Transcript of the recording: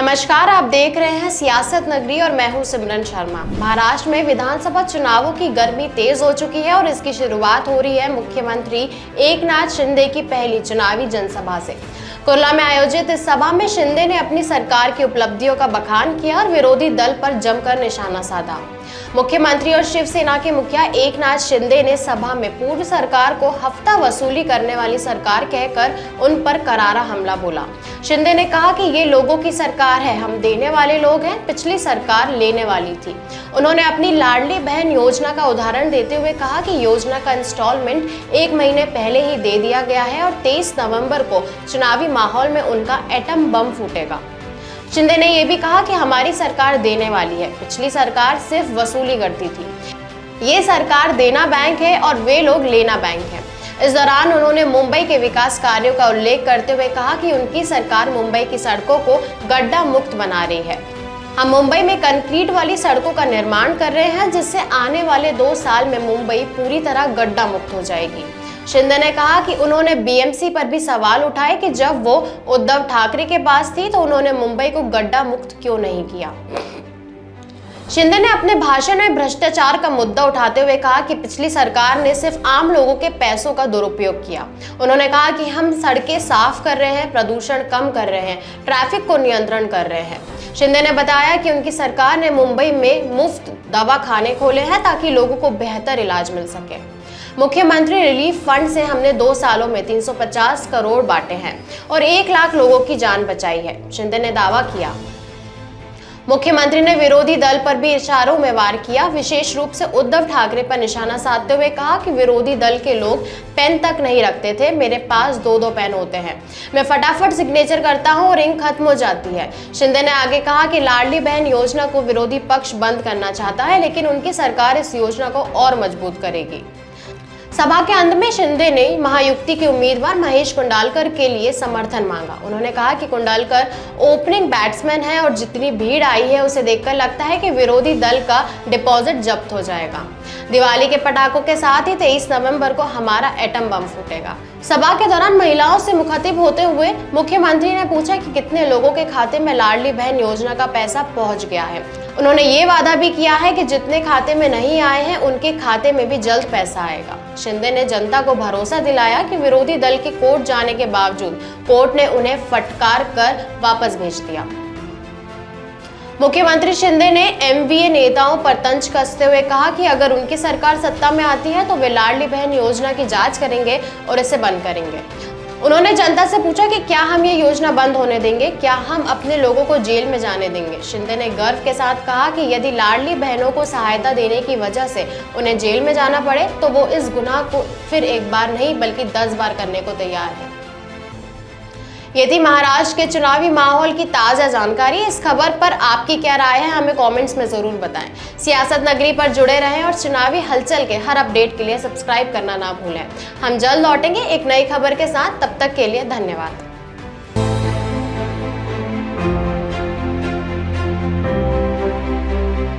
नमस्कार, आप देख रहे हैं सियासत नगरी और मैं हूं सिमरन शर्मा। महाराष्ट्र में विधानसभा चुनावों की गर्मी तेज हो चुकी है और इसकी शुरुआत हो रही है मुख्यमंत्री एकनाथ शिंदे की पहली चुनावी जनसभा से। कुर्ला में आयोजित इस सभा में शिंदे ने अपनी सरकार की उपलब्धियों का बखान किया और विरोधी दल पर जमकर निशाना साधा। मुख्यमंत्री और शिवसेना के मुखिया एकनाथ शिंदे ने सभा में पूर्व सरकार को हफ्ता वसूली करने वाली सरकार कहकर उन पर करारा हमला बोला। शिंदे ने कहा कि ये लोगों की सरकार है, हम देने वाले लोग हैं, पिछली सरकार लेने वाली थी। उन्होंने अपनी लाडली बहन योजना का उदाहरण देते हुए कहा कि योजना का इंस्टॉलमेंट 1 महीने पहले ही दे दिया गया है और 23 नवंबर को चुनावी माहौल में उनका एटम बम फूटेगा। शिंदे ने यह भी कहा कि हमारी सरकार देने वाली है, पिछली सरकार सिर्फ वसूली करती थी। ये सरकार देना बैंक है और वे लोग लेना बैंक है। इस दौरान उन्होंने मुंबई के विकास कार्यों का उल्लेख करते हुए कहा कि उनकी सरकार मुंबई की सड़कों को गड्ढा मुक्त बना रही है। हम मुंबई में कंक्रीट वाली सड़कों का निर्माण कर रहे हैं, जिससे आने वाले 2 साल में मुंबई पूरी तरह गड्ढा मुक्त हो जाएगी। शिंदे ने कहा कि उन्होंने बीएमसी पर भी सवाल उठाए कि जब वो उद्धव ठाकरे के पास थी तो उन्होंने मुंबई को गड्ढा मुक्त क्यों नहीं किया। शिंदे ने अपने भाषण में भ्रष्टाचार का मुद्दा उठाते हुए कहा कि पिछली सरकार ने सिर्फ आम लोगों के पैसों का दुरुपयोग किया। उन्होंने कहा कि हम सड़कें साफ कर रहे हैं, प्रदूषण कम कर रहे हैं, ट्रैफिक को नियंत्रण कर रहे हैं। शिंदे ने बताया कि उनकी सरकार ने मुंबई में मुफ्त दवाखाने खोले हैं ताकि लोगों को बेहतर इलाज मिल सके। मुख्यमंत्री रिलीफ फंड से हमने 2 सालों में 350 करोड़ बांटे हैं और 1 लाख लोगों की जान बचाई है, शिंदे ने दावा किया। मुख्यमंत्री ने विरोधी दल पर भी इशारों में वार किया, विशेष रूप से उद्धव ठाकरे पर निशाना साधते हुए कहा कि विरोधी दल के लोग पेन तक नहीं रखते थे, मेरे पास 2-2 पेन होते हैं, मैं फटाफट सिग्नेचर करता हूं और इंक खत्म हो जाती है। शिंदे ने आगे कहा कि लाडली बहन योजना को विरोधी पक्ष बंद करना चाहता है, लेकिन उनकी सरकार इस योजना को और मजबूत करेगी। सभा के अंत में शिंदे ने महायुति के उम्मीदवार महेश कुंडालकर के लिए समर्थन मांगा। उन्होंने कहा कि कुंडालकर ओपनिंग बैट्समैन है और जितनी भीड़ आई है उसे देखकर लगता है कि विरोधी दल का डिपॉजिट जब्त हो जाएगा। दिवाली के पटाखों के साथ ही 23 नवंबर को हमारा एटम बम फूटेगा। सभा के दौरान महिलाओं से मुखातिब होते हुए मुख्यमंत्री ने पूछा कि कितने लोगों के खाते में लाडली बहन योजना का पैसा पहुंच गया है। उन्होंने ये वादा भी किया है कि जितने खाते में नहीं आए हैं उनके खाते में भी जल्द पैसा आएगा। शिंदे ने जनता को भरोसा दिलाया कि विरोधी दल के कोर्ट जाने के बावजूद कोर्ट ने उन्हें फटकार कर वापस भेज दिया। मुख्यमंत्री शिंदे ने एमवीए नेताओं पर तंज कसते हुए कहा कि अगर उनकी सरकार सत्ता में आती है तो वे लाडली बहन योजना की जांच करेंगे और इसे बंद करेंगे। उन्होंने जनता से पूछा कि क्या हम ये योजना बंद होने देंगे, क्या हम अपने लोगों को जेल में जाने देंगे। शिंदे ने गर्व के साथ कहा कि यदि लाडली बहनों को सहायता देने की वजह से उन्हें जेल में जाना पड़े तो वो इस गुनाह को फिर 1 बार नहीं बल्कि 10 बार करने को तैयार है। ये थी महाराष्ट्र के चुनावी माहौल की ताजा जानकारी। इस खबर पर आपकी क्या राय है, हमें कमेंट्स में जरूर बताएं। सियासत नगरी पर जुड़े रहें और चुनावी हलचल के हर अपडेट के लिए सब्सक्राइब करना ना भूलें। हम जल्द लौटेंगे एक नई खबर के साथ, तब तक के लिए धन्यवाद।